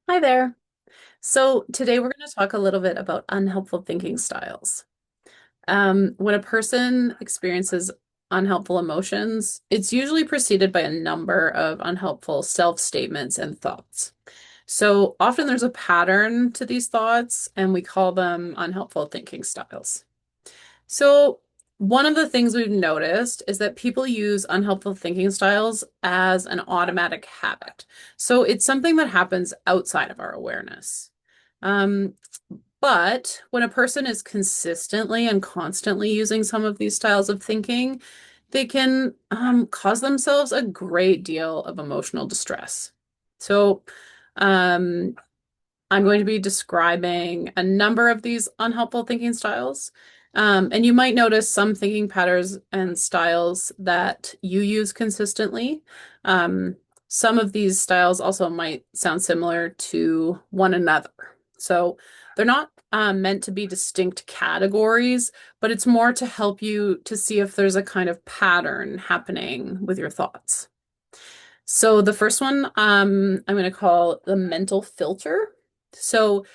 Hi there. So today we're going to talk a little bit about unhelpful thinking styles. When a person experiences unhelpful emotions, it's usually preceded by a number of unhelpful self-statements and thoughts. So often there's a pattern to these thoughts, and we call them unhelpful thinking styles. So one of the things we've noticed is that people use unhelpful thinking styles as an automatic habit. So it's something that happens outside of our awareness. Um, but when a person is consistently and constantly using some of these styles of thinking, they can cause themselves a great deal of emotional distress. So, um, I'm going to be describing a number of these unhelpful thinking styles. And you might notice some thinking patterns and styles that you use consistently. Um, some of these styles also might sound similar to one another. So they're not meant to be distinct categories, but it's more to help you to see if there's a kind of pattern happening with your thoughts. So the first one, I'm going to call the mental filter. So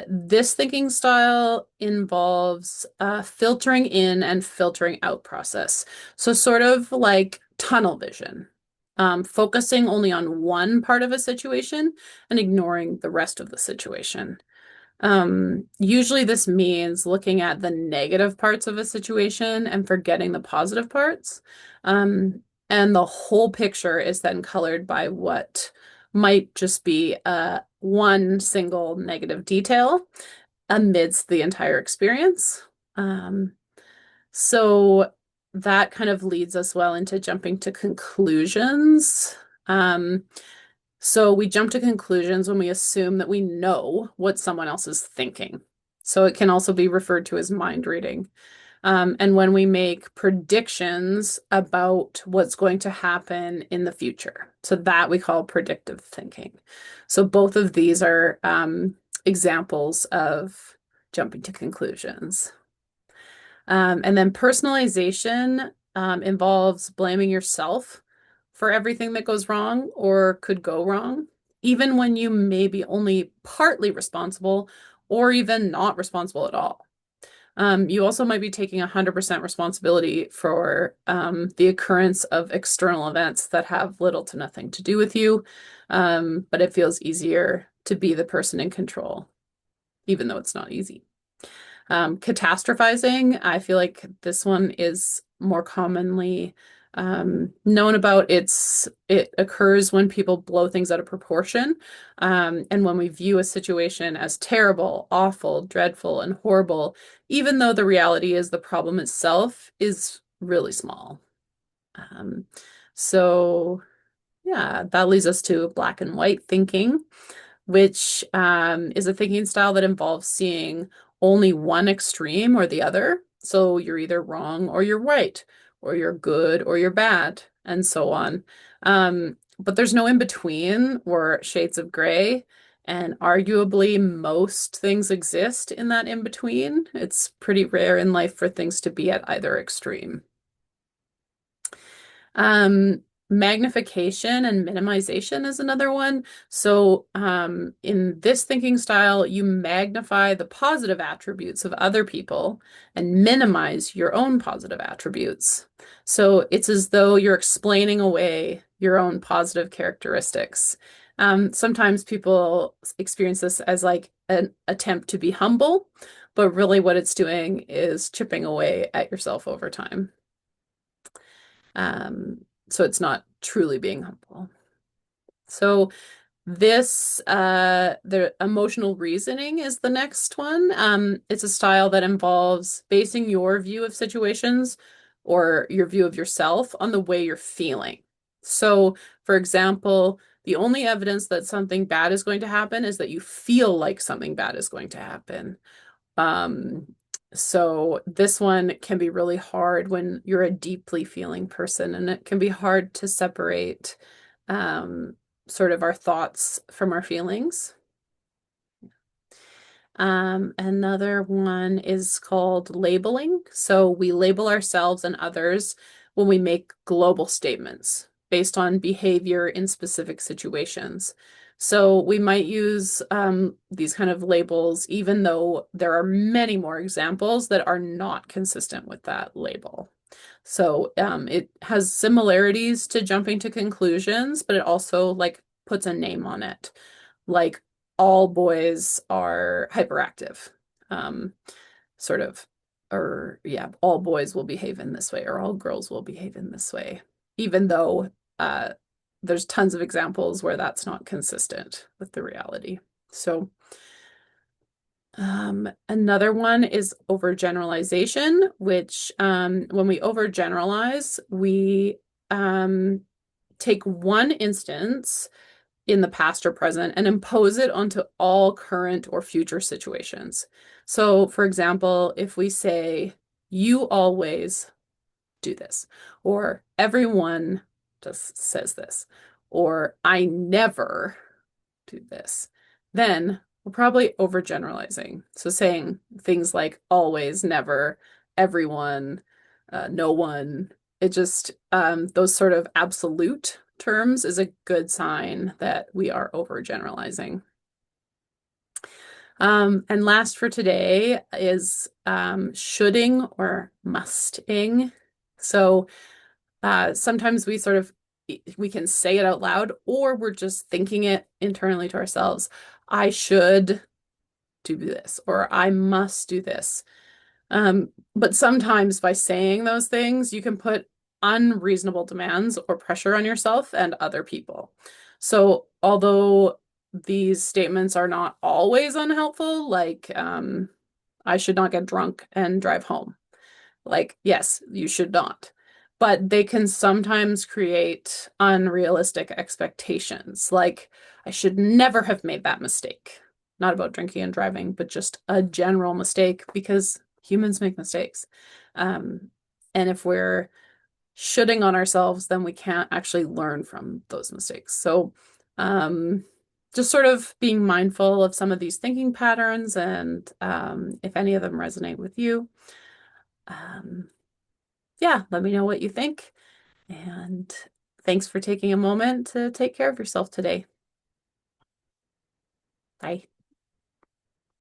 this thinking style involves filtering in and filtering out process. So sort of like tunnel vision, focusing only on one part of a situation and ignoring the rest of the situation. Usually this means looking at the negative parts of a situation and forgetting the positive parts. Um, and the whole picture is then colored by what might just be one single negative detail amidst the entire experience. Um, so that kind of leads us well into jumping to conclusions. Um, so we jump to conclusions when we assume that we know what someone else is thinking. So it can also be referred to as mind reading. And when we make predictions about what's going to happen in the future. So that we call predictive thinking. So both of these are examples of jumping to conclusions. And then personalization involves blaming yourself for everything that goes wrong or could go wrong, even when you may be only partly responsible or even not responsible at all. You also might be taking 100% responsibility for the occurrence of external events that have little to nothing to do with you, but it feels easier to be the person in control, even though it's not easy. Catastrophizing, I feel like this one is more commonly known about. It occurs when people blow things out of proportion, and when we view a situation as terrible, awful, dreadful, and horrible, even though the reality is the problem itself is really small. Um, so yeah, that leads us to black and white thinking, which is a thinking style that involves seeing only one extreme or the other. So you're either wrong or you're right, or you're good or you're bad, and so on. But there's no in between or shades of gray. And arguably, most things exist in that in between. It's pretty rare in life for things to be at either extreme. Um, Magnification and minimization is another one. So, in this thinking style, you magnify the positive attributes of other people and minimize your own positive attributes. So, it's as though you're explaining away your own positive characteristics. Sometimes people experience this as like an attempt to be humble, but really what it's doing is chipping away at yourself over time. So it's not truly being humble. So the emotional reasoning is the next one. It's a style that involves basing your view of situations or your view of yourself on the way you're feeling. So, for example, the only evidence that something bad is going to happen is that you feel like something bad is going to happen. Um, so this one can be really hard when you're a deeply feeling person, and it can be hard to separate um, sort of our thoughts from our feelings. Another one is called labeling. So we label ourselves and others when we make global statements. based on behavior in specific situations. So we might use these kind of labels, even though there are many more examples that are not consistent with that label. So it has similarities to jumping to conclusions, but it also like puts a name on it. Like all boys are hyperactive. Um, sort of, or yeah, all boys will behave in this way, or all girls will behave in this way, even though uh, there's tons of examples where that's not consistent with the reality. So, another one is overgeneralization, which when we overgeneralize, we um, take one instance in the past or present and impose it onto all current or future situations. So, for example, if we say, you always do this, or everyone just says this, or I never do this, then we're probably overgeneralizing. So, saying things like always, never, everyone, no one, it just, those sort of absolute terms is a good sign that we are overgeneralizing. And last for today is shoulding or musting. So sometimes we can say it out loud, or we're just thinking it internally to ourselves. I should do this, or I must do this. But sometimes by saying those things, you can put unreasonable demands or pressure on yourself and other people. So, although these statements are not always unhelpful, like I should not get drunk and drive home. Like, yes, you should not. But they can sometimes create unrealistic expectations. Like, I should never have made that mistake. Not about drinking and driving, but just a general mistake because humans make mistakes. Um, and if we're shooting on ourselves, then we can't actually learn from those mistakes. So, um, just sort of being mindful of some of these thinking patterns and if any of them resonate with you. Um, yeah, let me know what you think. And thanks for taking a moment to take care of yourself today. Bye.